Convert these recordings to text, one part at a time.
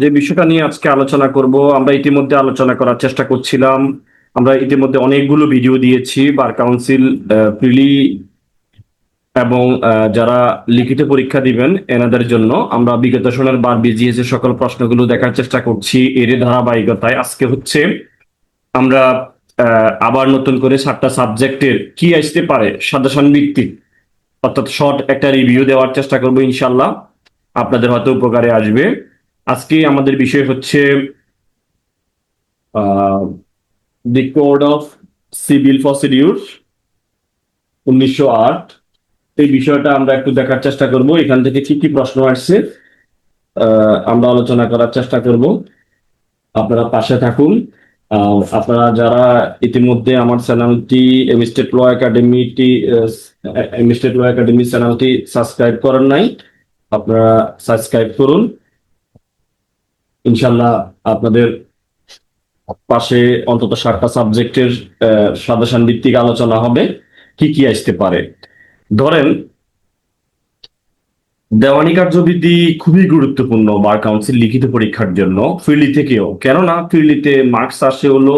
যে বিষয়টা নিয়ে আজকে আলোচনা করব, আমরা ইতিমধ্যে আলোচনা করার চেষ্টা করছিলাম। আমরা ইতিমধ্যে অনেকগুলো ভিডিও দিয়েছি বার কাউন্সিল প্রিলি এবং যারা লিখিত পরীক্ষা দিবেন এনাদের জন্য আমরা বিগত সনের বার বিজিএস এর সকল প্রশ্নগুলো দেখার চেষ্টা করছি। এর ধারাবাহিকতায় আজকে হচ্ছে আমরা আবার নতুন করে 7টা সাবজেক্টের কি আসতে পারে সাজেশন ভিত্তিক, অর্থাৎ শর্ট একটা রিভিউ দেওয়ার চেষ্টা করবো ইনশাল্লাহ। আপনাদের হয়তো উপকারে আসবে। আজকে আমাদের বিষয় হচ্ছে দি কোড অফ সিভিল প্রসিডিউর 1908। এই বিষয়টা আমরা একটু দেখার চেষ্টা করব, এখান থেকে কি কি প্রশ্ন আসছে আমরা আলোচনা করার চেষ্টা করব। আপনারা পাশে থাকুন। আপনারা যারা ইতিমধ্যে আমার চ্যানেলটি এমস্টেট ল একাডেমিটি এমস্টেট ল একাডেমি চ্যানেলটি সাবস্ক্রাইব করেন নাই, আপনারা সাবস্ক্রাইব করুন। ইনশাল্লাহ আপনাদের পাশে অন্তত 7টা সাবজেক্টের সাজেশন ভিত্তিক আলোচনা হবে কি কি আসতে পারে। ধরেন, দেওয়ানি কার্যবিধি খুবই গুরুত্বপূর্ণ বার কাউন্সিল লিখিত পরীক্ষার জন্য, ফিরলি থেকেও। কেননা ফিরলিতে মার্কস আসে হলো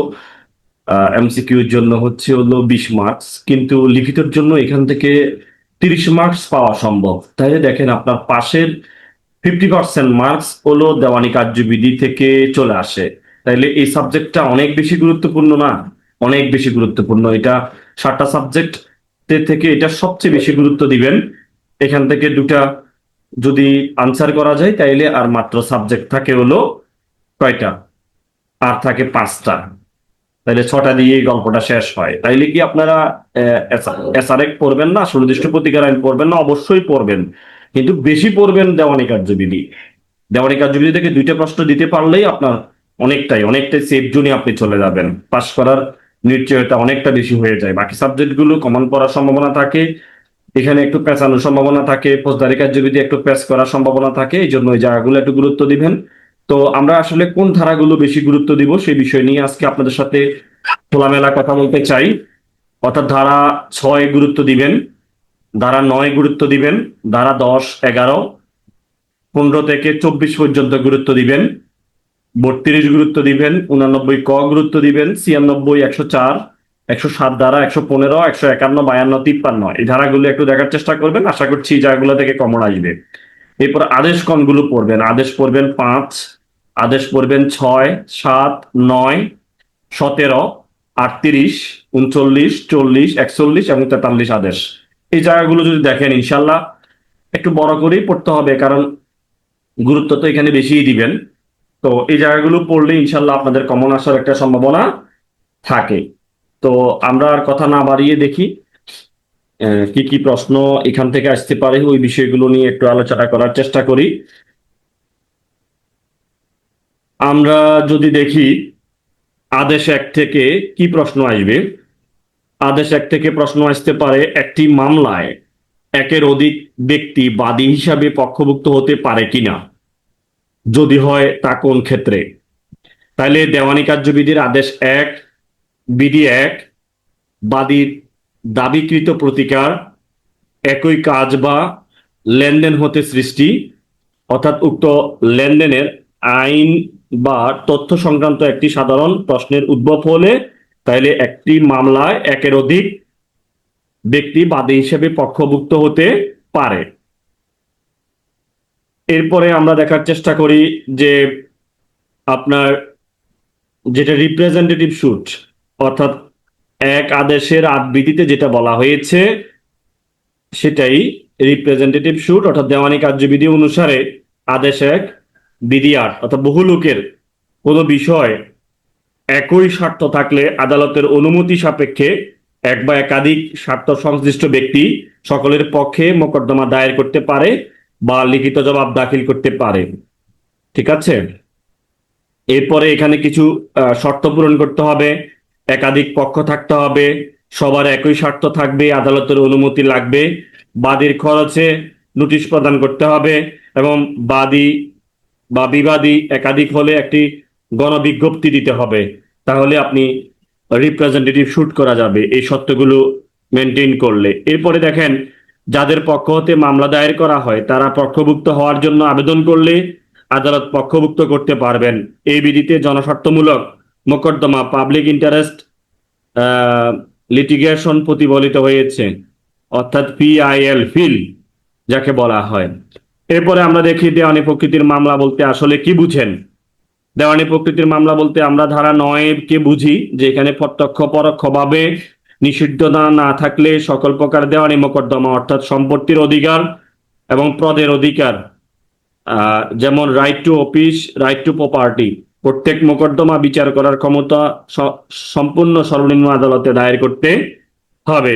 এমসিকিউর জন্য হচ্ছে হলো 20 মার্কস, কিন্তু লিখিতের জন্য এখান থেকে 30 মার্কস পাওয়া সম্ভব। তাই দেখেন, আপনার পাশের 50% মার্কস হলো দেওয়ানি কার্যবিধি থেকে চলে আসে। তাইলে এই সাবজেক্টটা অনেক বেশি গুরুত্বপূর্ণ না? অনেক বেশি গুরুত্বপূর্ণ এটা। 7টা সাবজেক্ট থেকে এটা সবচেয়ে বেশি গুরুত্ব দিবেন। এখান থেকে দুটা যদি আনসার করা যায় তাইলে আর মাত্র সাবজেক্ট থাকে হলো কয়টা? আর থাকে 5টা। তাইলে 6টা দিয়ে গল্পটা শেষ হয়। তাইলে কি আপনারা এসআরএক পড়বেন না, সুনির্দিষ্ট প্রতিকার আইন পড়বেন না? অবশ্যই পড়বেন, কিন্তু বেশি পড়বেন দেওয়ানি কার্যবিধি। দেওয়ানি কার্যবিধি থেকে 2টা প্রশ্ন দিতে পারলেই আপনার অনেকটাই অনেকটাই সেফ জোনে আপনি চলে যাবেন। পাস করার নিশ্চয়তা অনেকটা বেশি হয়ে যায়। বাকি সাবজেক্ট গুলো কমন পড়ার সম্ভাবনা থাকে, এখানে একটু পেঁচানোর সম্ভাবনা থাকে, ফৌজদারি কার্যবিধি একটু পেশ করার সম্ভাবনা থাকে। এই জন্য ওই জায়গাগুলো একটু গুরুত্ব দিবেন। তো আমরা আসলে কোন ধারাগুলো বেশি গুরুত্ব দিব সেই বিষয় নিয়ে আজকে আপনাদের সাথে খোলামেলা কথা বলতে চাই। অর্থাৎ ধারা 6 গুরুত্ব দিবেন, ধারা 9 গুরুত্ব দিবেন, ধারা 10, 11, 15 থেকে 24 পর্যন্ত গুরুত্ব দিবেন, 32 গুরুত্ব দিবেন, 89 ক গুরুত্ব দিবেন, 96, 104, 107 ধারা, 115, 151, 52, 53 এই ধারাগুলো একটু দেখার চেষ্টা করবেন। আশা করছি এই জায়গাগুলো থেকে কমন আসবে। এরপর আদেশ কোনগুলো পড়বেন? আদেশ পড়বেন 5, আদেশ পড়বেন 6, 7, 9, 17, 38, 39, 40, 41 এবং 43 আদেশ। এই জায়গাগুলো যদি দেখেন ইনশাল্লাহ একটু বড় করেই পড়তে হবে, কারণ গুরুত্ব তো এখানে বেশিই দিবেন। তো এই জায়গাগুলো পড়লে ইনশাল্লাহ আপনাদের কমন আসার একটা সম্ভাবনা থাকে। তো আমরা আর কথা না বাড়িয়ে দেখি কি কি প্রশ্ন এখান থেকে আসতে পারে, ওই বিষয়গুলো নিয়ে একটু আলোচনা করার চেষ্টা করি। আমরা যদি দেখি আদেশ 1 থেকে কি প্রশ্ন আসবে। আদেশ 1 থেকে প্রশ্ন আসতে পারে, একটি মামলায় একের অধিক ব্যক্তি বাদী হিসাবে পক্ষভুক্ত হতে পারে কিনা, যদি হয় তা কোন ক্ষেত্রে। তাইলে দেওয়ানি কার্যবিধির আদেশ 1, বিধি 1, বাদীর দাবিকৃত প্রতিকার একই কাজ বা লেনদেন হতে সৃষ্টি, অর্থাৎ উক্ত লেনদেনের আইন বা তথ্য সংক্রান্ত একটি সাধারণ প্রশ্নের উদ্ভব হলে তাইলে একটি মামলায় একের অধিক ব্যক্তি বাদী হিসেবে পক্ষভুক্ত হতে পারে। এরপরে আমরা দেখার চেষ্টা করি যে আপনার যেটা রিপ্রেজেন্টেটিভ সুট, অর্থাৎ এক আদেশের 8 বিধিতে যেটা বলা হয়েছে সেটাই রিপ্রেজেন্টেটিভ সুট, অর্থাৎ দেওয়ানি কার্যবিধি অনুসারে আদেশ 1, বিধি 8, অর্থাৎ বহু লোকের কোনো বিষয় একই স্বার্থ থাকলে আদালতের অনুমতি সাপেক্ষে এক বা একাধিক স্বার্থ সংশ্লিষ্ট ব্যক্তি সকলের পক্ষে মোকদ্দমা দায়ের করতে পারে বা লিখিত জবাব দাখিল করতে পারে। ঠিক আছে? এরপরে এখানে কিছু শর্ত পূরণ করতে হবে। একাধিক পক্ষ থাকতে হবে, সবার একই স্বার্থ থাকবে, আদালতের অনুমতি লাগবে, বাদীর খরচে নোটিশ প্রদান করতে হবে এবং বাদী বা বিবাদী একাধিক হলে একটি গণবিজ্ঞপ্তি দিতে হবে। তাহলে আপনি রিপ্রেজেন্টেটিভ শুট করা যাবে এই শর্তগুলো মেনটেন করলে। এরপরে দেখেন, যাদের পক্ষ হতে মামলা দায়ের করা হয় তারা পক্ষভুক্ত হওয়ার জন্য আবেদন করলে আদালত পক্ষভুক্ত করতে পারবেন। এই বিধিতে জনস্বার্থমূলক মোকদ্দমা পাবলিক ইন্টারেস্ট লিটিগেশন প্রতিফলিত হয়েছে, অর্থাৎ পিআইএল ফিল যাকে বলা হয়। এরপরে আমরা দেখি দেওয়ানি প্রকৃতির মামলা বলতে আসলে কি বুঝেন। দেওয়ানি প্রকৃতির মামলা বলতে আমরা ধারা 9 কে বুঝি, যে এখানে প্রত্যক্ষ পরোক্ষভাবে নিষিদ্ধতা না থাকলে সকল প্রকার দেওয়ানি মোকদ্দমা অর্থাৎ সম্পত্তির অধিকার এবং পদের অধিকার, যেমন right to office, right two property, প্রত্যেক মোকদ্দমা বিচার করার ক্ষমতা সম্পূর্ণ সর্বনিম্ন আদালতে দায়ের করতে হবে।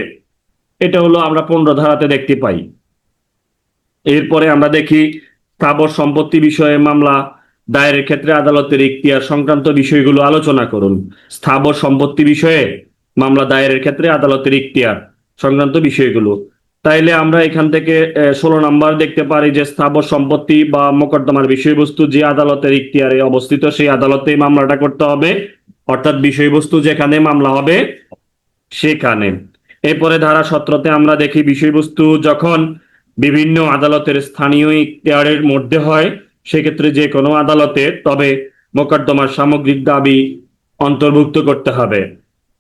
এটা হলো আমরা 15 ধারাতে দেখতে পাই। এরপরে আমরা দেখি স্থাবর সম্পত্তি বিষয়ে মামলা দায়েরের ক্ষেত্রে আদালতের ইখতিয়ার সংক্রান্ত বিষয়গুলো আলোচনা করুন। স্থাবর সম্পত্তি বিষয়ে মামলা দায়েরের ক্ষেত্রে আদালতের ইখতিয়ার সংক্রান্ত বিষয়গুলো, তাইলে আমরা এখান থেকে 16 নম্বর দেখতে পারি যে স্থাবর সম্পত্তি বা মোকদ্দমার বিষয়বস্তু যে আদালতের ইখতিয়ারে অবস্থিত সেই আদালতেই মামলাটা করতে হবে, অর্থাৎ বিষয়বস্তু যেখানে মামলা হবে সেখানে। এরপরে ধারা 17তে আমরা দেখি বিষয়বস্তু যখন বিভিন্ন আদালতের স্থানীয় ইখতিয়ারের মধ্যে হয় সেক্ষেত্রে যে কোনো আদালতে তবে মোকদ্দমার সামগ্রিক দাবি অন্তর্ভুক্ত করতে হবে।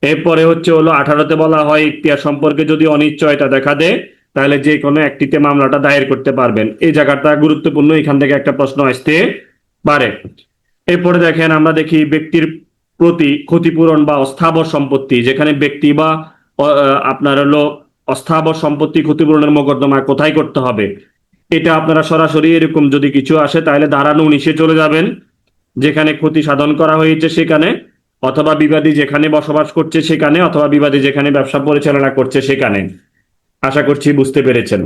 এরপরে হলো 18তে বলা হয় ইখতিয়ার সম্পর্কে যদি অনিশ্চয়তা দেখা দেয় তাহলে যে কোনো একটিতে মামলাটা দায়ের করতে পারবেন। এই জায়গাটা গুরুত্বপূর্ণ, এখান থেকে একটা প্রশ্ন আসতে পারে। এরপরে দেখেন আমরা দেখি ব্যক্তির প্রতি ক্ষতিপূরণ বা অস্থাবর সম্পত্তি, যেখানে ব্যক্তি বা আপনার অস্থাবর সম্পত্তি ক্ষতিপূরণের মোকদ্দমা কোথায় করতে হবে। এটা আপনারা সরাসরি এরকম যদি কিছু আসে তাহলে ধারা 19-এ চলে যাবেন, যেখানে ক্ষতি সাধন করা হয়েছে সেখানে, অথবা বিবাদী যেখানে বসবাস করছে সেখানে, অথবা বিবাদী যেখানে ব্যবসা পরিচালনা করছে সেখানে। আশা করছি বুঝতে পেরেছেন।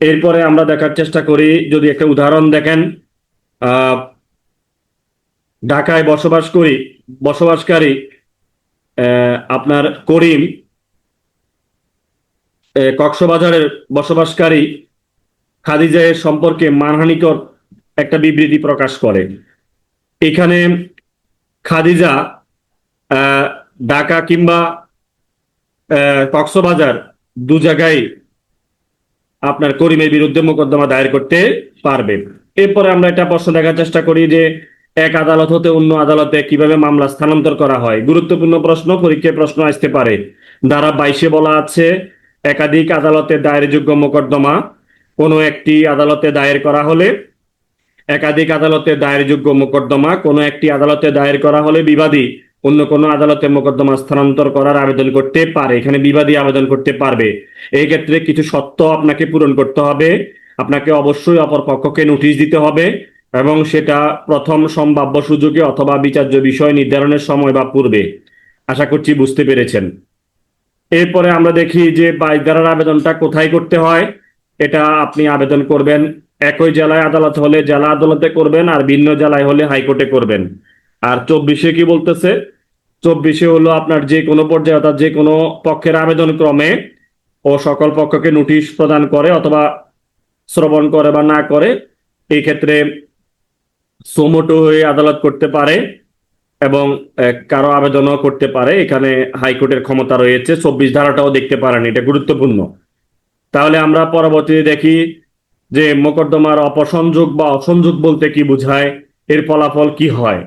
এরপরে আমরা দেখার চেষ্টা করি, যদি একটা উদাহরণ দেখেন, ঢাকায় বসবাসকারী আপনার করিম কক্সবাজারের বসবাসকারী খাদিজা এর সম্পর্কে মানহানিকর একটা বিবৃতি প্রকাশ করে। এখানে খাদিজা ঢাকা কিংবা কক্সবাজার দু জায়গায় আপনার করিমের বিরুদ্ধে মোকদ্দমা দায়ের করতে পারবে। এরপরে আমরা একটা প্রশ্ন দেখার চেষ্টা করি যে এক আদালত হতে অন্য আদালতে কিভাবে মামলা স্থানান্তর করা হয়। গুরুত্বপূর্ণ প্রশ্ন, পরীক্ষায় প্রশ্ন আসতে পারে। ধারা 22-এ বলা আছে একাধিক আদালতে দায়েরযোগ্য মোকদ্দমা কোনো একটি আদালতে দায়ের করা হলে, একাধিক আদালতে দায়েরযোগ্য মোকদ্দমা কোনো একটি আদালতে দায়ের করা হলে বিবাদী অন্য কোনো আদালতে মোকদ্দমা স্থানান্তর করার আবেদন করতে পারে। এখানে বিবাদী আবেদন করতে পারবে। এই ক্ষেত্রে কিছু শর্ত আপনাকে পূরণ করতে হবে। আপনাকে অবশ্যই অপর পক্ষকে নোটিশ দিতে হবে এবং সেটা প্রথম সম্ভাব্য সুযোগে অথবা বিচার্য বিষয় নির্ধারণের সময় বা পূর্বে। আশা করছি বুঝতে পেরেছেন। এরপরে আমরা দেখি যে 22 ধারার আবেদনটা কোথায় করতে হয়। এটা আপনি আবেদন করবেন একই জেলায় আদালত হলে জেলা আদালতে করবেন, আর ভিন্ন জেলায় হলে হাইকোর্টে করবেন। আর 24-এ কি বলতেছে, 24-এ হলো আপনার যে কোনো পর্যায়ে অর্থাৎ যে কোনো পক্ষের আবেদন ক্রমে ও সকল পক্ষকে নোটিশ প্রদান করে অথবা শ্রবণ করে বা না করে, এই ক্ষেত্রে সোমোটো হয়ে আদালত করতে পারে এবং কারো আবেদনও করতে পারে। এখানে হাইকোর্টের ক্ষমতা রয়েছে। 24 ধারাটাও দেখতে পারেন, এটা গুরুত্বপূর্ণ। তাহলে আমরা পরবর্তীতে দেখি যে মোকদ্দমার অপসংযোগ বা অসংযোগ বলতে কি বোঝায়, এর ফলাফল কি হয়।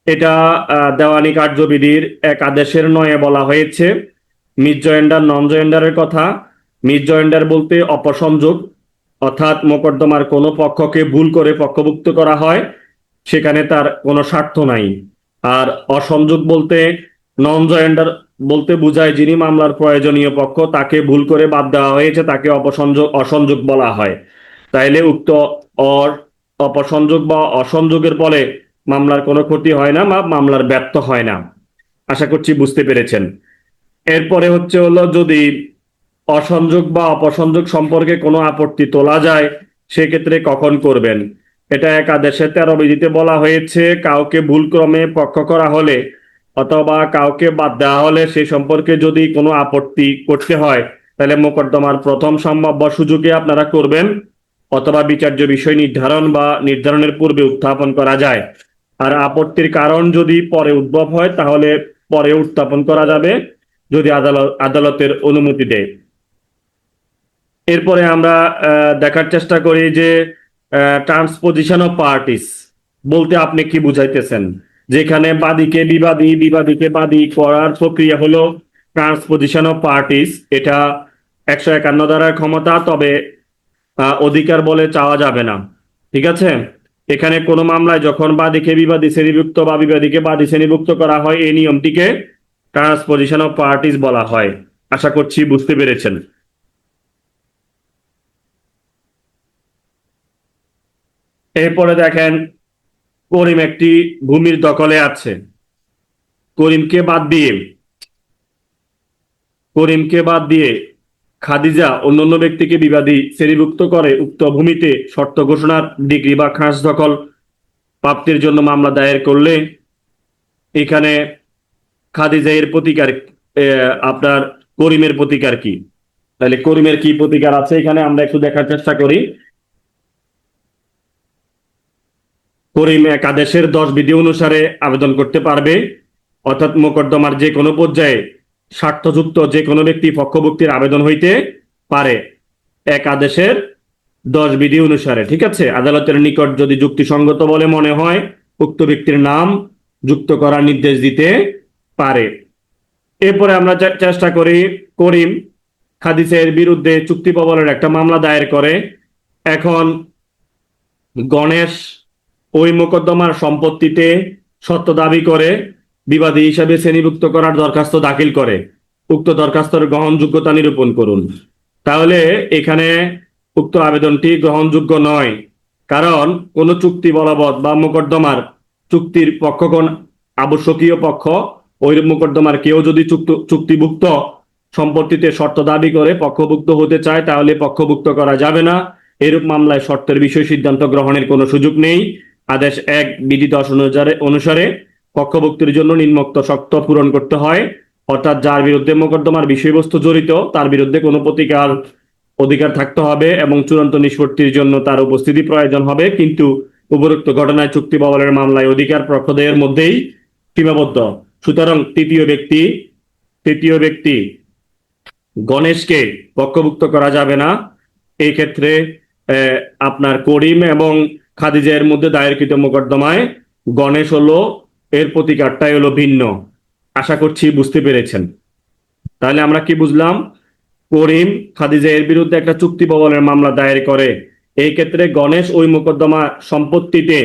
এটা দেওয়ানি কার্যবিধির এক আদেশের 9-এ বলা হয়েছে মিস জয়েন্ডার নন জয়েন্ডারের কথা। মিস জয়েন্ডার বলতে অপসংযোগ, অর্থাৎ মোকদ্দমার কোনো পক্ষকে ভুল করে পক্ষভুক্ত করা হয়, সেখানে তার কোনো স্বার্থ নাই। আর অসংযোগ বলতে নন জয়েন্ডার বলতে বোঝায় যিনি মামলার প্রয়োজনীয় পক্ষ, তাকে ভুল করে বাদ দেওয়া হয়েছে, তাকে অসংযোগ বলা হয়। তাইলে উক্ত অপসংযোগ বা অসংযোগের ফলে মামলার কোনো ক্ষতি হয় না বা মামলার ব্যর্থ হয় না। আশা করছি বুঝতে পেরেছেন। এরপরে যদি অসংযোগ বা অপসংযোগ সম্পর্কে কোনো আপত্তি তোলা যায় সেক্ষেত্রে কখন করবেন। এটা এক আদেশে 13 বিধিতে বলা হয়েছে কাউকে ভুলক্রমে পক্ষ করা হলে অথবা কাউকে বাদ দেওয়া হলে সে সম্পর্কে যদি কোনো আপত্তি করতে হয় তাহলে মোকদ্দমার প্রথম সম্ভাব্য সুযোগে আপনারা করবেন, অথবা বিচার্য বিষয় নির্ধারণের পূর্বে উত্থাপন করা যায়। আর আপত্তির কারণ যদি পরে উদ্ভব হয় তাহলে পরে উত্থাপন করা যাবে যদি আদালতের অনুমতি দেয়। এরপরে আমরা দেখার চেষ্টা করি যে ট্রান্সপোজিশন অফ পার্টিস বলতে আপনি কি বুঝাইতেছেন? যেখানে বাদীকে বিবাদী, বিবাদীকে বাদী করার প্রক্রিয়া হলো ট্রান্সপোজিশন অফ পার্টিস। এটা 151 ধারার ক্ষমতা, তবে অধিকার বলে চাওয়া যাবে না। ঠিক আছে? এখানে কোনো মামলায় যখন বাদীকে বিবাদী শ্রেণীভুক্ত বা বিবাদীকে বাদী শ্রেণীভুক্ত করা হয়, এই নিয়মটিকে ট্রান্সপোজিশন অফ পার্টিস বলা হয়। আশা করছি বুঝতে পেরেছেন। এরপরে দেখেন, করিম একটি ভূমির দখলে আছে। করিমকে বাদ দিয়ে করিমকে বাদ দিয়ে খাদিজা অন্যান্য ব্যক্তিকে বিবাদী শ্রেণীভুক্ত করে উক্ত ভূমিতে শর্ত ঘোষণার ডিগ্রি বা খাস দখল প্রাপ্তির জন্য মামলা দায়ের করলে এখানে খাদিজা এর প্রতিকার, আপনার করিমের প্রতিকার কি? তাহলে করিমের কি প্রতিকার আছে এখানে আমরা একটু দেখার চেষ্টা করি। করিম এক আদেশের 10 বিধি অনুসারে আবেদন করতে পারবে, অর্থাৎ মোকদ্দমার যে কোনো পর্যায়ে স্বার্থযুক্ত যে কোনো ব্যক্তি পক্ষভুক্তির আবেদন হইতে পারে এক আদেশের 10 বিধি অনুসারে। ঠিক আছে? আদালতের নিকট যদি যুক্তিসঙ্গত বলে মনে হয় উক্ত ব্যক্তির নাম যুক্ত করার নির্দেশ দিতে পারে। এরপরে আমরা চেষ্টা করি, করিম খাদিজের বিরুদ্ধে চুক্তি প্রবলের একটা মামলা দায়ের করে। এখন গণেশ ওই মোকদ্দমার সম্পত্তিতে সত্য দাবি করে বিবাদী হিসাবে শ্রেণীভুক্ত করার দরখাস্ত দাখিল করে। উক্ত দরখাস্তের গ্রহণযোগ্যতা নিরূপণ করুন। তাহলে এখানে উক্ত আবেদনটি গ্রহণযোগ্য নয়, কারণ কোন চুক্তি বলবৎ বা মোকদ্দমার চুক্তির পক্ষগণ আবশ্যকীয় পক্ষ, ওই মোকদ্দমার কেউ যদি চুক্তিভুক্ত সম্পত্তিতে শর্ত দাবি করে পক্ষভুক্ত হতে চায়, তাহলে পক্ষভুক্ত করা যাবে না। এরূপ মামলায় শর্তের বিষয় সিদ্ধান্ত গ্রহণের কোনো সুযোগ নেই। আদেশ 1 বিধি 10 অনুসারে পক্ষভুক্তির জন্য নিম্নোক্ত শর্ত পূরণ করতে হয়, অর্থাৎ যার বিরুদ্ধে মোকদ্দমার বিষয়বস্তু জড়িত তার বিরুদ্ধে কোনো প্রতিকার অধিকার থাকতে হবে এবং চূড়ান্ত নিষ্পত্তির জন্য তার উপস্থিতি প্রয়োজন হবে, কিন্তু উপরোক্ত ঘটনায় চুক্তি বদলের মামলায় অধিকার পক্ষদের মধ্যেই সীমাবদ্ধ। সুতরাং তৃতীয় ব্যক্তি গণেশকে পক্ষভুক্ত করা যাবে না। এই ক্ষেত্রে আপনার করিম এবং খাদিজার মধ্যে দায়েরকৃত মোকদ্দমায় গণেশ হলো এর প্রতিকারটাই হলো ভিন্ন। আশা করছি বুঝতে পেরেছেন। তাহলে আমরা কি বুঝলাম? করিম খাদিজা এর বিরুদ্ধে একটা চুক্তি প্রবলের মামলা দায়ের করে। এই ক্ষেত্রে গণেশ ওই মোকদ্দমা সম্পত্তিতে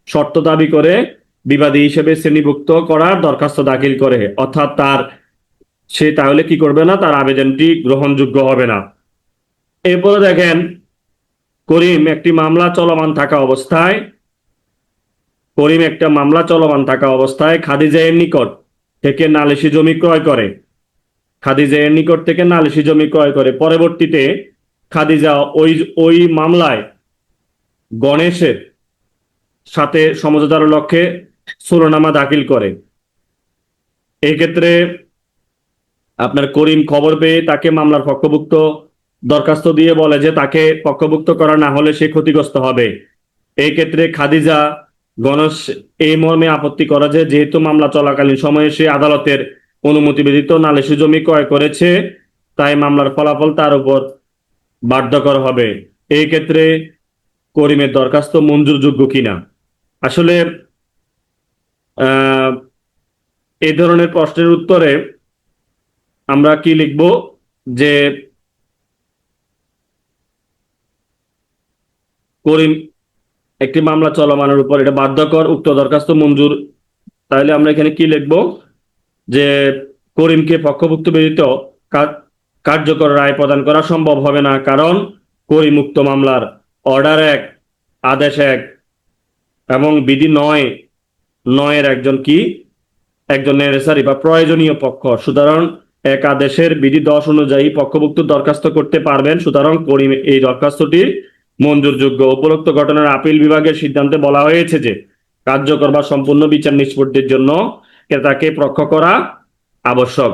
শর্ত দাবি করে বিবাদী হিসেবে শ্রেণীভুক্ত করার দরখাস্ত দাখিল করে, অর্থাৎ সে তাহলে কি করবে না, তার আবেদনটি গ্রহণযোগ্য হবে না। এরপরে দেখেন, করিম একটা মামলা চলমান থাকা অবস্থায় খাদিজার নিকট থেকে নালিশি জমি ক্রয় করে। পরবর্তীতে খাদিজা ওই মামলায় গণেশের সাথে সমঝোতার লক্ষ্যে ষোলনামা দাখিল করে। এই ক্ষেত্রে আপনার করিম খবর পেয়ে তাকে মামলার পক্ষভুক্ত দরখাস্ত দিয়ে বলে যে তাকে পক্ষভুক্ত করা না হলে সে ক্ষতিগ্রস্ত হবে। এই ক্ষেত্রে খাদিজা গণেশ এই মর্মে আপত্তি করে যে যেহেতু মামলা চলাকালীন সময়ে সে আদালতের অনুমতি ব্যতীত নালিশি জমি ক্রয় করেছে, তাই মামলার ফলাফল তার উপর বাধ্যকর হবে। এই ক্ষেত্রে করিমের দরখাস্ত মঞ্জুরযোগ্য কিনা? আসলে এই ধরনের প্রশ্নের উত্তরে আমরা কি লিখব, যে করিম একটি মামলা চলমানের উপর এটা বাধ্যকর, উক্ত দরখাস্ত মঞ্জুর। তাহলে আমরা এখানে কি লিখব, যে করিমকে পক্ষভুক্ত ব্যতীত কার্যকর রায় প্রদান করা সম্ভব হবে না, কারণ করিম উক্ত মামলার অর্ডার 1, আদেশ 1 এবং বিধি 9 একজন নেসেসারি বা প্রয়োজনীয় পক্ষ। সুতরাং এক আদেশের বিধি 10 অনুযায়ী পক্ষভুক্ত দরখাস্ত করতে পারবেন। সুতরাং করিম এই দরখাস্তটি মঞ্জুরযোগ্য। উপরোক্ত ঘটনার আপিল বিভাগের সিদ্ধান্তে বলা হয়েছে যে কার্যকর বা সম্পূর্ণ বিচার নিষ্পত্তির জন্য ক্রেতাকে পক্ষ করা আবশ্যক।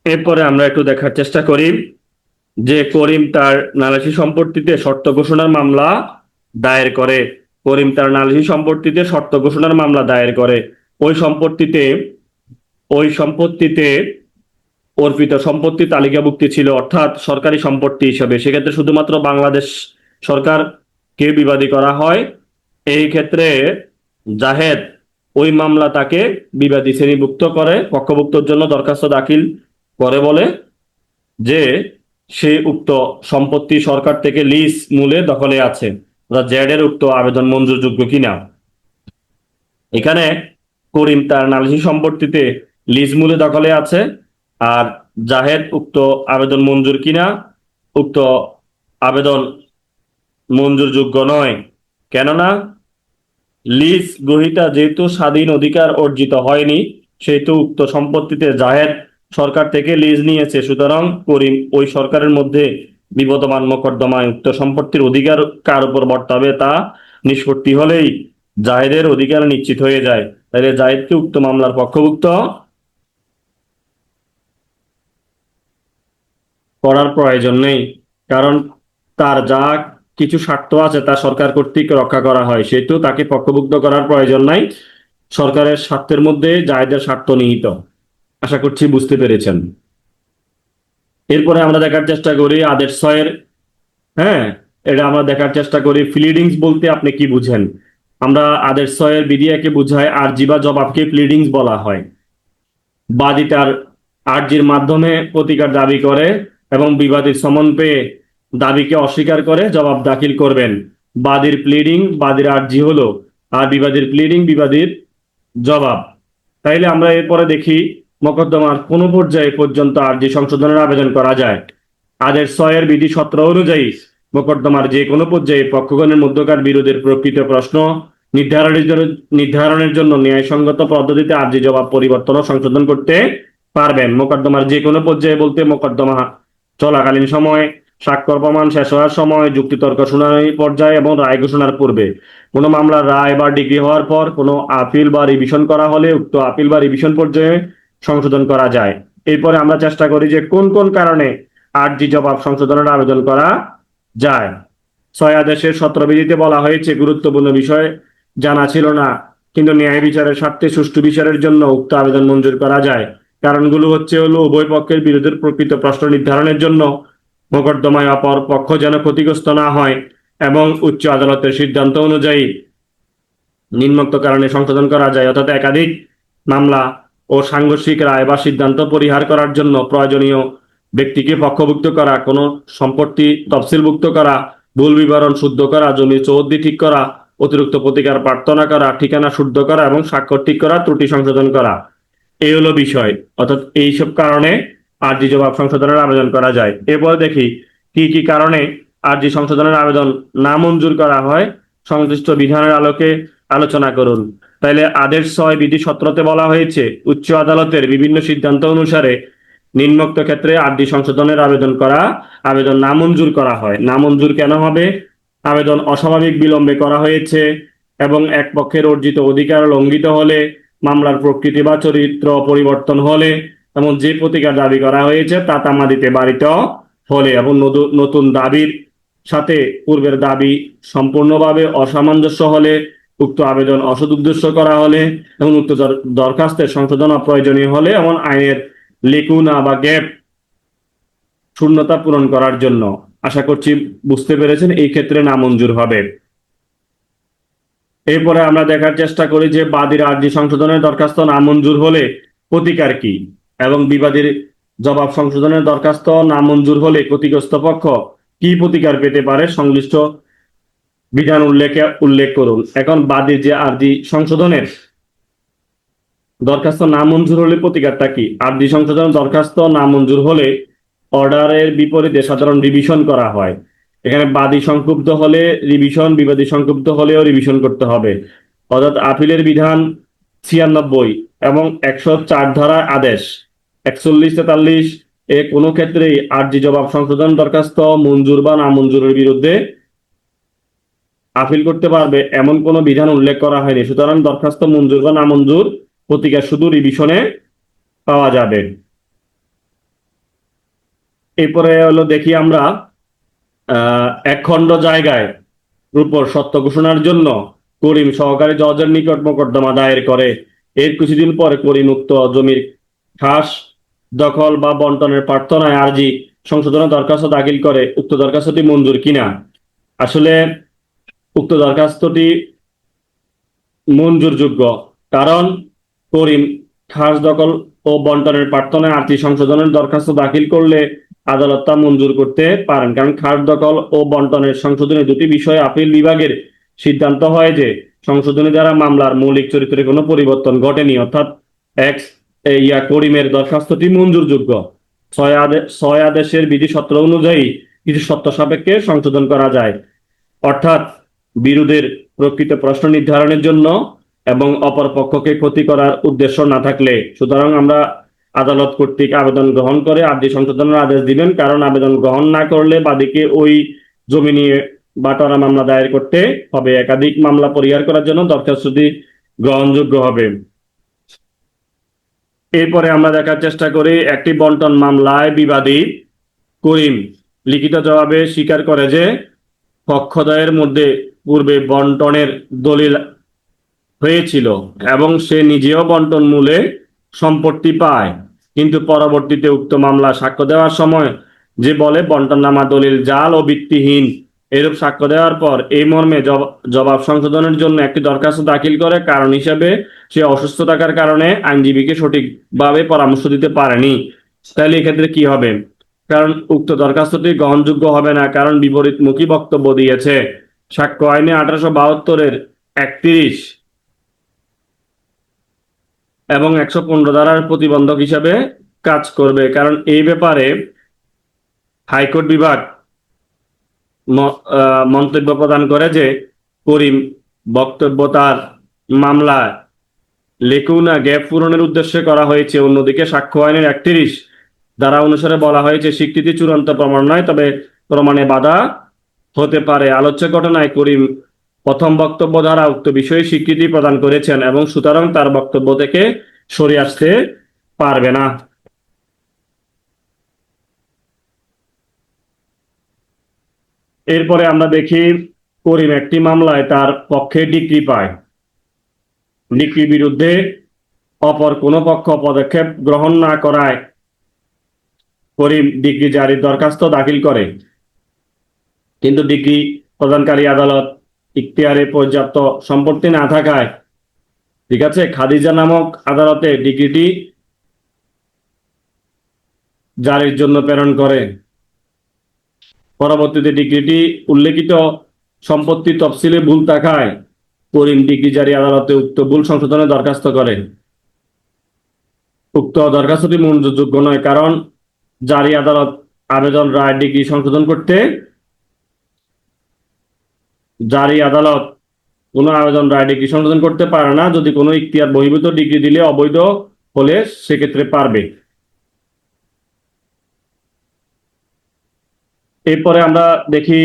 এরপরে আমরা একটু দেখার চেষ্টা করি যে করিম তার নালিশি সম্পত্তিতে শর্ত ঘোষণার মামলা দায়ের করে। ওই সম্পত্তিতে ওই সম্পত্তিতে অর্পিত সম্পত্তি তালিকাভুক্তি ছিল, অর্থাৎ সরকারি সম্পত্তি হিসাবে, সেক্ষেত্রে শুধুমাত্র বাংলাদেশ সরকারকে বিবাদী করা হয়। এই ক্ষেত্রে জাহেদ ওই মামলা তাকে বিবাদী শ্রেণীভুক্ত করে, পক্ষভুক্তর জন্য দরখাস্ত দাখিল করে বলে যে সে উক্ত সম্পত্তি সরকার থেকে লিজ মূলে দখলে আছে, জেডের উক্ত আবেদন মঞ্জুরযোগ্য কিনা। এখানে করিম তার নালিশি সম্পত্তিতে লিজ মূলে দখলে আছে, আর জাহেদ উক্ত আবেদন মঞ্জুর কিনা, উক্ত আবেদন মঞ্জুরযোগ্য নয়। কেননা লিজ গ্রহীতা যেহেতু স্বাধীন অধিকার অর্জিত হয়নি, সেহেতু উক্ত সম্পত্তিতে জাহেদ সরকার থেকে লিজ নিয়েছে, সুতরাং করিম ওই সরকারের মধ্যে বিবদমান মোকদ্দমায় উক্ত সম্পত্তির অধিকার কার উপর বর্তাবে তা নিষ্পত্তি হলেই জাহেদের অধিকার নিশ্চিত হয়ে যায়। তাহলে জাহেদকে উক্ত মামলার পক্ষভুক্ত করার প্রয়োজন নেই, কারণ তার যা কিছু স্বার্থ আছে তা সরকার কর্তৃক রক্ষা করা হয়, সেহেতু তাকে পক্ষভুক্ত করার প্রয়োজন নাই। সরকারের স্বার্থের মধ্যে জায়েদের স্বার্থ নিহিত। আশা করছি বুঝতে পেরেছেন। এরপরে আমরা দেখার চেষ্টা করি আদেশ 6-এর, হ্যাঁ, এটা আমরা দেখার চেষ্টা করি প্লিডিংস বলতে আপনি কি বুঝেন। আমরা আদেশ 6-এর বিধিয়াকে বুঝায় আর্জি বা জবাবকে প্লিডিংস বলা হয়। বাদী তার আর্জির মাধ্যমে প্রতিকার দাবি করে এবং বিবাদীর সমন পেয়ে দাবিকে অস্বীকার করে জবাব দাখিল করবেন। বাদীর প্লিডিং বাদীর আর্জি হলো, আর বিবাদীর প্লিডিং বিবাদীর জবাব। তাইলে আমরা এরপরে দেখি মোকদ্দমার কোন পর্যায়ে পর্যন্ত আর্জি সংশোধনের আবেদন করা যায়। আদেশ 6-এর বিধি 17 অনুযায়ী মোকদ্দমার যে কোনো পর্যায়ে পক্ষগণের মধ্যকার বিরোধের প্রকৃত প্রশ্ন নির্ধারণের জন্য ন্যায়সঙ্গত পদ্ধতিতে আর্জি জবাব পরিবর্তন ও সংশোধন করতে পারবেন। মোকদ্দমার যে কোনো পর্যায়ে বলতে মোকদ্দমা চলাকালীন সময়, স্বাক্ষর প্রমাণ শেষ হওয়ার সময়, যুক্তিতর্ক শুনানি পর্যায়ে এবং রায় ঘোষণার পূর্বে। কোনো মামলার রায় বা ডিগ্রি হওয়ার পর কোনো আপিল বা রিভিশন করা হলে উক্ত আপিল বা রিভিশন পর্যায়ে সংশোধন করা যায়। এরপরে আমরা চেষ্টা করি যে কোন কোন কারণে আর্জি জবাব সংশোধনের আবেদন করা যায়। 6 আদেশের 17 বিধিতে বলা হয়েছে গুরুত্বপূর্ণ বিষয় জানা ছিল না, কিন্তু ন্যায় বিচারের স্বার্থে সুষ্ঠু বিচারের জন্য উক্ত আবেদন মঞ্জুর করা যায়। কারণগুলো হলো উভয় পক্ষের বিরোধের প্রকৃত প্রশ্ন নির্ধারণের জন্য মোকদ্দমায় অপর পক্ষ যেন ক্ষতিগ্রস্ত না হয়, এবং উচ্চ আদালতের সিদ্ধান্ত অনুযায়ী নিম্নোক্ত কারণে সংশোধন করা যায়, অর্থাৎ একাধিক মামলা ও সাংঘর্ষিক রায় বা সিদ্ধান্ত পরিহার করার জন্য প্রয়োজনীয় ব্যক্তিকে পক্ষভুক্ত করা, কোনো সম্পত্তি তফসিলভুক্ত করা, ভুল বিবরণ শুদ্ধ করা, জমি চৌহদ্দি ঠিক করা, অতিরিক্ত প্রতিকার প্রার্থনা করা, ঠিকানা শুদ্ধ করা এবং স্বাক্ষর ঠিক করা, ত্রুটি সংশোধন করা। এই হলো বিষয়, অর্থাৎ এইসব কারণে আর্জি জবাব সংশোধনের আবেদন করা যায়। এরপর দেখি কি কি কারণে আর্জি সংশোধনের আবেদন নামঞ্জুর করা হয়, সংশ্লিষ্ট বিধানের আলোকে আলোচনা করুন। তাইলে আদেশ 6 বিধি 17-তে বলা হয়েছে উচ্চ আদালতের বিভিন্ন সিদ্ধান্ত অনুসারে নিম্নোক্ত ক্ষেত্রে আর্জি সংশোধনের আবেদন নামঞ্জুর করা হয়। নামঞ্জুর কেন হবে? আবেদন অস্বাভাবিক বিলম্বে করা হয়েছে এবং এক পক্ষের অর্জিত অধিকার লঙ্ঘিত হলে, মামলার প্রকৃতি বা চরিত্র পরিবর্তন হলে, এবং যে প্রতিকার দাবি করা হয়েছে তা তামাদিতে বাড়িত হলে, এবং নতুন দাবির সাথে পূর্বের দাবি সম্পূর্ণভাবে অসামঞ্জস্য হলে, উক্ত আবেদন অসদুদ্দেশ্য করা হলে, এবং উক্ত দরখাস্তের সংশোধন অপ্রয়োজনীয় হলে, এবং আইনের লেকুনা বা গ্যাপ শূন্যতা পূরণ করার জন্য। আশা করছি বুঝতে পেরেছেন, এই ক্ষেত্রে নামঞ্জুর হবে। এরপরে আমরা দেখার চেষ্টা করি যে বাদীর আর্জি সংশোধনের দরখাস্ত নামঞ্জুর হলে প্রতিকার কি, এবং বিবাদীর জবাব সংশোধনের দরখাস্ত নামঞ্জুর হলে ক্ষতিগ্রস্ত পক্ষ কি প্রতিকার পেতে পারে, সংশ্লিষ্ট বিধান উল্লেখ করুন। এখন বাদীর যে আর্জি সংশোধনের দরখাস্ত নামঞ্জুর হলে প্রতিকারটা কি? আর্জি সংশোধনের দরখাস্ত নামঞ্জুর হলে অর্ডারের বিপরীতে সাধারণ রিভিশন করা হয়। এখানে বাদী সংক্ষুব্ধ হলে রিভিশন, বিবাদী সংক্ষুব্ধ হলেও রিভিশন করতে হবে। অর্থাৎ আপিলের বিধান 96 এবং 104 ধারা আদেশ 41-43 এ কোনো ক্ষেত্রেই আর্জি জবাব সংশোধন দরখাস্ত মঞ্জুর বা নামঞ্জুরের বিরুদ্ধে আপিল করতে পারবে এমন কোনো বিধান উল্লেখ করা হয়নি। সুতরাং দরখাস্ত মঞ্জুর বা নামঞ্জুর প্রতিকার শুধু রিভিশনে পাওয়া যাবে। এরপরে হলো দেখি আমরা এক খণ্ড জায়গায় উপর সত্য ঘোষণার জন্য করিম সহকারী জজের নিকট মোকদ্দমা দায়ের করে। এর কিছুদিন পরে করিম উক্ত জমির খাস দখল বা বন্টনের প্রার্থনায় আর্জি সংশোধনের দরখাস্ত দাখিল করে উক্ত দরখাস্তটি মঞ্জুর কিনা। আসলে উক্ত দরখাস্তটি মঞ্জুরযোগ্য, কারণ করিম খাস দখল ও বন্টনের প্রার্থনায় আর্জি সংশোধনের দরখাস্ত দাখিল করলে আদালত তা মঞ্জুর করতে পারেন। কারণ খাস দখল ও বন্টনের সংশোধনী দুটি বিষয়ে আপিল বিভাগের সিদ্ধান্ত হয় যে সংশোধনী দ্বারা মামলার মৌলিক চরিত্রে কোনো পরিবর্তন ঘটেনি, অর্থাৎ এক্স করিমের দরখাস্তটি মঞ্জুরযোগ্য। ছয় আদেশের বিধি 17 অনুযায়ী কিছু শর্ত সাপেক্ষে সংশোধন করা যায়, অর্থাৎ বিরোধের প্রকৃত প্রশ্ন নির্ধারণের জন্য এবং অপর পক্ষকে ক্ষতি করার উদ্দেশ্য না থাকলে। সুতরাং আমরা আদালত কর্তৃক আবেদন গ্রহণ করে আর্জি সংশোধনের আদেশ দিবেন, কারণ আবেদন গ্রহণ না করলে বাদীকে ওই জমি নিয়ে বাটোয়ারা মামলা দায়ের করতে হবে। একাধিক মামলা পরিহার করার জন্য দরখাস্তটি গ্রহণযোগ্য হবে। এরপরে আমরা দেখার চেষ্টা করি একটি বন্টন মামলায় বিবাদী করিম লিখিত জবাবে স্বীকার করে যে পক্ষদ্বয়ের মধ্যে পূর্বে বন্টনের দলিল হয়েছিল এবং সে নিজেও বন্টন মূলে সম্পত্তি পায়, কিন্তু পরবর্তীতে উক্ত মামলা সাক্ষ্য দেওয়ার সময় যে বলে বন্টননামা দলিল জাল ও ভিত্তিহীন। এরূপ সাক্ষ্য দেওয়ার পর এই মর্মে জবাব সংশোধনের জন্য একটি দরখাস্ত দাখিল করে, কারণ হিসাবে সে অসুস্থ থাকার কারণে আইনজীবীকে সঠিকভাবে পরামর্শ দিতে পারেনি। তাহলে এক্ষেত্রে কি হবে? কারণ উক্ত দরখাস্তটি গ্রহণযোগ্য হবে না, কারণ বিপরীতমুখী বক্তব্য দিয়েছে। সাক্ষ্য আইনে 1872-এর 31 এবং 115 ধারার প্রতিবন্ধক হিসাবে কাজ করবে, কারণ এই ব্যাপারে হাইকোর্ট বিভাগ মন্তব্য প্রদান করে যে করিম বক্তব্য তার মামলায় লেকুনা গ্যাপ পূরণের উদ্দেশ্যে করা হয়েছে। অন্যদিকে সাক্ষ্য আইনের 31 ধারা অনুসারে বলা হয়েছে স্বীকৃতি চূড়ান্ত প্রমাণ নয়, তবে প্রমাণে বাধা হতে পারে। আলোচ্য ঘটনায় করিম প্রথম বক্তব্য দ্বারা উক্ত বিষয়ে স্বীকৃতি প্রদান করেছেন এবং সুতরাং তার বক্তব্য থেকে সরে আসতে পারবে না। এরপরে আমরা দেখি করিম একটি মামলায় তার পক্ষে ডিক্রি পায়। ডিক্রির বিরুদ্ধে অপর কোনো পক্ষ পদক্ষেপ গ্রহণ না করায় করিম ডিক্রি জারির দরখাস্ত দাখিল করে, কিন্তু ডিক্রি প্রদানকারী আদালত ইখতিয়ারে পর্যাপ্ত সম্পত্তি না থাকায়, ঠিক আছে, খাদিজা নামক আদালতে ডিক্রিটি জারির জন্য প্রেরণ করে। পরবর্তীতে ডিক্রিটি উল্লেখিত সম্পত্তি তফসিলে ভুল থাকায় করিম ডিক্রি জারি আদালতে উক্ত ভুল সংশোধনের দরখাস্ত করে। উক্ত দরখাস্তটি মঞ্জুরযোগ্য নয়, কারণ জারি আদালত আবেদন রায় ডিক্রি সংশোধন করতে জারি আদালত কোনো আবেদন রায় ডিক্রি সংশোধন করতে পারে না। যদি কোনো ইখতিয়ার বহির্ভূত ডিক্রি দিলে অবৈধ হলে সেক্ষেত্রে পারবে। এরপরে আমরা দেখি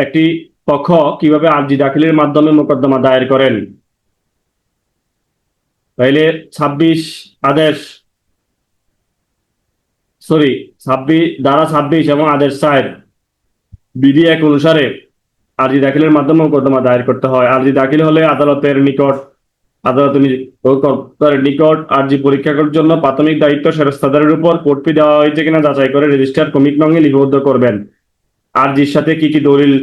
একটি পক্ষ কিভাবে আর্জি দাখিলের মাধ্যমে মোকদ্দমা দায়ের করেন। তাইলে 26 আদেশ 26 এবং আদেশ 4 বিধি 1 অনুসারে আর্জি দাখিলের মাধ্যমে মোকদ্দমা দায়ের করতে হয়। আর্জি দাখিল হলে আদালতের নিকট আর্জি পরীক্ষা করার জন্য প্রাথমিক দায়িত্ব সেরেস্তাদারের উপর কোর্ট ফি দেওয়া হয়েছে কিনা যাচাই করে রেজিস্ট্রার কমিক নঙে লিপিবদ্ধ করবেন। আর্জির সাথে কি কি দলিল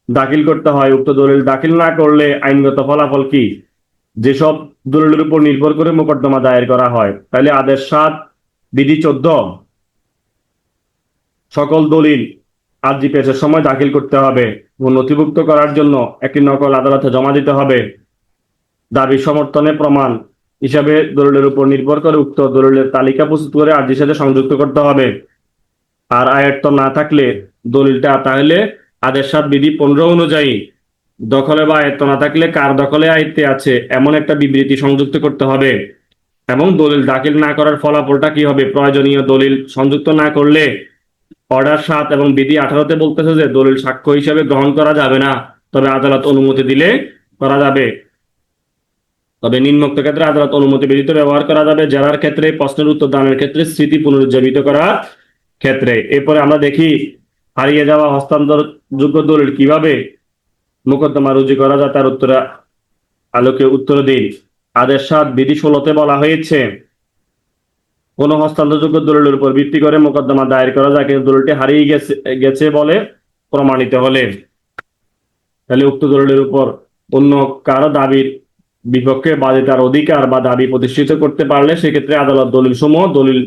দাখিল করতে হয়, উক্ত দলিল দাখিল না করলে আইনগত ফলাফল কি, যেসব দলিলের উপর নির্ভর করে মোকদ্দমা দায়ের করা হয়। তাহলে আদেশ 7 বিধি 14 সকল দলিল আর্জি পেশের সময় দাখিল করতে হবে ও নথিভুক্ত করার জন্য একটি নকল আদালতে জমা দিতে হবে। দাবি সমর্থনে প্রমাণ হিসাবে দলিলের উপর নির্ভর করে উক্ত দলিলের তালিকা প্রস্তুত করে আর্জির সাথে সংযুক্ত করতে হবে। আর আয়ত্ত না থাকলে দলিলটা, তাহলে আদেশ 7 বিধি 15 অনুযায়ী দখলে বা আয়ত্ত না থাকলে কার দখলে আয়ত্তে আছে এমন একটা বিবৃতি সংযুক্ত করতে হবে। এবং দলিল দাখিল না করার ফলাফলটা কি হবে? প্রয়োজনীয় দলিল সংযুক্ত না করলে অর্ডার 7 এবং বিধি 18-তে বলতেছে যে দলিল সাক্ষ্য হিসেবে গ্রহণ করা যাবে না, তবে আদালত অনুমতি দিলে করা যাবে। তবে নিম্নোক্ত ক্ষেত্রে আদালত অনুমতি ব্যতীত ব্যবহার করা যাবে: জেরার ক্ষেত্রে, প্রশ্নের উত্তর দানের ক্ষেত্রে, স্মৃতি পুনরুজ্জীবিত করার ক্ষেত্রে। এরপরে আমরা দেখি হারিয়ে যাওয়া হস্তান্তরযোগ্য দলিল কিভাবে মোকদ্দমা রুজু করা যায় তার আলোকে উত্তর দিন। আদেশ 7 বিধি 16-তে বলা হয়েছে কোনো হস্তান্তরযোগ্য দলিলের উপর ভিত্তি করে মোকদ্দমা দায়ের করা যায়, কিন্তু দলিলটি হারিয়ে গেছে বলে প্রমাণিত হলে, তাহলে উক্ত দলিলের উপর অন্য কারো দাবির বিপক্ষে বাদী তার অধিকার বা দাবি প্রতিষ্ঠিত করতে পারলে সেক্ষেত্রে আদালত দলিল সমূহ দলিল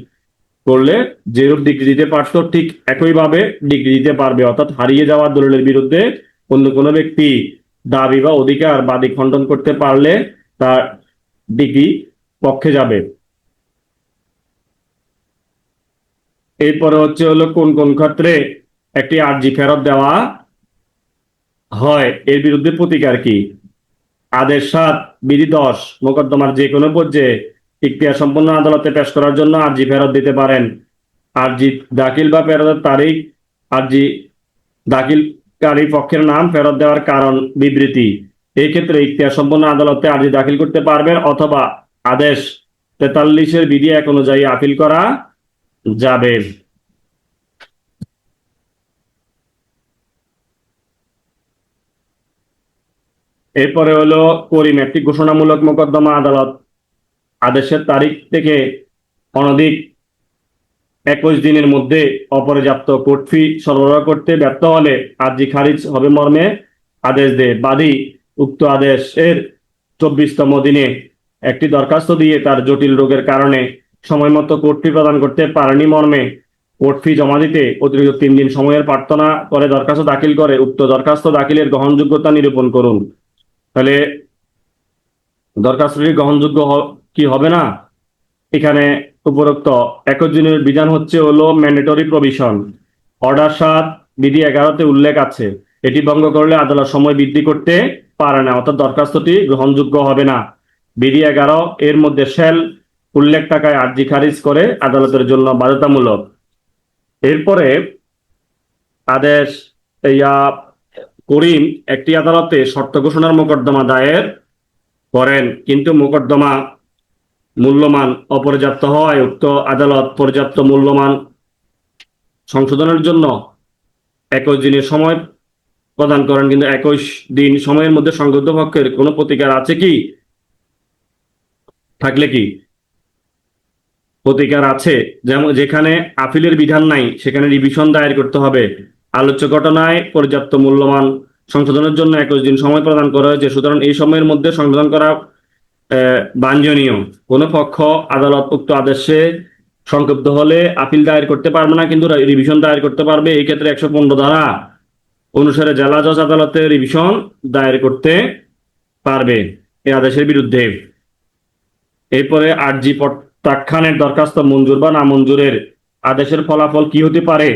করলে যেরূপ ডিগ্রি দিতে পারত ঠিক একইভাবে ডিগ্রি দিতে পারবে। অর্থাৎ হারিয়ে যাওয়া দলিলের বিরুদ্ধে অন্য কোনো ব্যক্তি দাবি বা অধিকার বাদী খণ্ডন করতে পারলে তার ডিগ্রি পক্ষে যাবে। এরপরে হচ্ছে হলো কোন কোন ক্ষেত্রে একটি আর্জি ফেরত দেওয়া হয়, এর বিরুদ্ধে প্রতিকার কি। আদেশ 7 বিধি 10 মোকদ্দমার যে কোনো পর্যায়ে ইখতিয়ার সম্পন্ন আদালতে পেশ করার জন্য আর্জি ফেরত দিতে পারেন। আর্জি দাখিল বা ফেরতের তারিখ, আর্জি দাখিলকারী পক্ষের নাম, ফেরত দেওয়ার কারণ বিবৃতি। এই ক্ষেত্রে ইখতিয়ার সম্পন্ন আদালতে আর্জি দাখিল করতে পারবেন অথবা আদেশ 43 বিধি 1 অনুযায়ী আপিল করা যাবে। এরপরে হলো করিম, একটি ঘোষণামূলক মোকদ্দমা আদালত আদেশের তারিখ থেকে অনধিক 21 দিনের মধ্যে অপর্যাপ্ত কোর্ট ফি সরবরাহ করতে ব্যর্থ হলে আর্জি খারিজ হবে মর্মে আদেশ দেয়। বাদী উক্ত আদেশের 24তম দিনে একটি দরখাস্ত দিয়ে তার জটিল রোগের কারণে সময়মতো কোর্ট ফি প্রদান করতে পারেনি মর্মে কোর্ট ফি জমা দিতে অতিরিক্ত 3 দিন সময়ের প্রার্থনা করে দরখাস্ত দাখিল করে উক্ত দরখাস্ত দাখিলের গ্রহণযোগ্যতা নিরূপণ করুন। তাহলে দরখাস্তটি গ্রহণযোগ্য কি হবে না? এখানে উপরোক্ত 21 দিনের বিধান হচ্ছে হলো ম্যান্ডেটরি প্রভিশন। অর্ডার 7 বিধি 11-তে উল্লেখ আছে, এটি ভঙ্গ করলে আদালত সময় বৃদ্ধি করতে পারে না, অর্থাৎ দরখাস্তটি গ্রহণযোগ্য হবে না। বিধি 11 এর মধ্যে শেল উল্লেখ থাকায় আর্জি খারিজ করে আদালতের জন্য বাধ্যতামূলক। এরপরে আদেশ করিম, একটি আদালতে শর্ত ঘোষণার মোকদ্দমা দায়ের করেন কিন্তু মোকদ্দমা মূল্যমান অপর্যাপ্ত হয় উক্ত আদালত পর্যাপ্ত মূল্যমান সংশোধনের জন্য 21 দিনের সময় প্রদান করেন, কিন্তু 21 দিন সময়ের মধ্যে সংযুক্ত পক্ষের কোনো প্রতিকার আছে কি? থাকলে কি প্রতিকার আছে, যেমন যেখানে আপিলের বিধান নাই সেখানে রিভিশন দায়ের করতে হবে। আলোচ্য ঘটনায় পর্যাপ্ত মূল্যমান সংশোধনের জন্য 21 দিন সময় প্রদান করা হয়েছে, সুতরাং এই সময়ের মধ্যে সংশোধন করা বাঞ্ছনীয়। কোনো পক্ষ আদালত উক্ত আদেশে সংক্ষুব্ধ হলে আপিল দায়ের করতে পারবে না, কিন্তু রিভিশন দায়ের করতে পারবে। এই ক্ষেত্রে 115 ধারা অনুসারে জেলা জজ আদালতে রিভিশন দায়ের করতে পারবে এই আদেশের বিরুদ্ধে। এরপরে আর্জি প্রত্যাখ্যানের দরখাস্ত মঞ্জুর বা নামঞ্জুরের আদেশের ফলাফল কি হতে পারে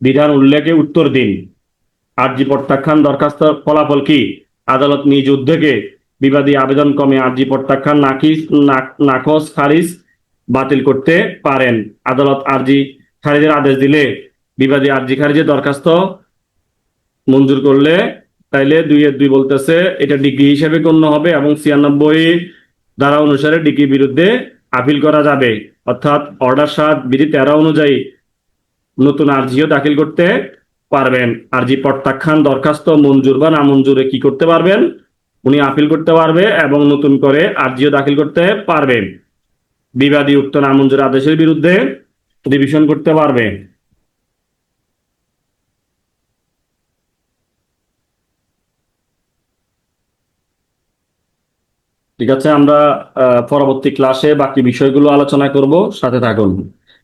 বিধান উল্লেখে উত্তর দিন। আর্জি প্রত্যাখ্যান দরখাস্ত ফলাফল কি? আদালত নিজ উদ্যোগে বিবাদী আবেদন ক্রমে আর্জি প্রত্যাখ্যান নাকচ খারিজ বাতিল করতে পারেন। আদালত আর্জি খারিজের আদেশ দিলে বিবাদী আর্জি খারিজের দরখাস্ত মঞ্জুর করলে তাইলে 2-2 বলতেছে এটা ডিগ্রি হিসেবে গণ্য হবে এবং 96 ধারা অনুসারে ডিগ্রির বিরুদ্ধে আপিল করা যাবে। অর্থাৎ অর্ডার 7 বিধি 13 অনুযায়ী নতুন আর্জিও দাখিল করতে পারবেন। আর্জি প্রত্যাখ্যান দরখাস্ত মঞ্জুর বা নামঞ্জুরে কি করতে পারবেন? উনি আপিল করতে পারবে এবং নতুন করে আর্জিও দাখিল করতে পারবে। বিবাদী উক্ত নামঞ্জুর আদেশের বিরুদ্ধে রিভিশন করতে পারবে। ঠিক আছে, আমরা পরবর্তী ক্লাসে বাকি বিষয়গুলো আলোচনা করব, সাথে থাকুন।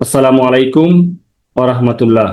আসসালামু আলাইকুম ওয়া রাহমাতুল্লাহ।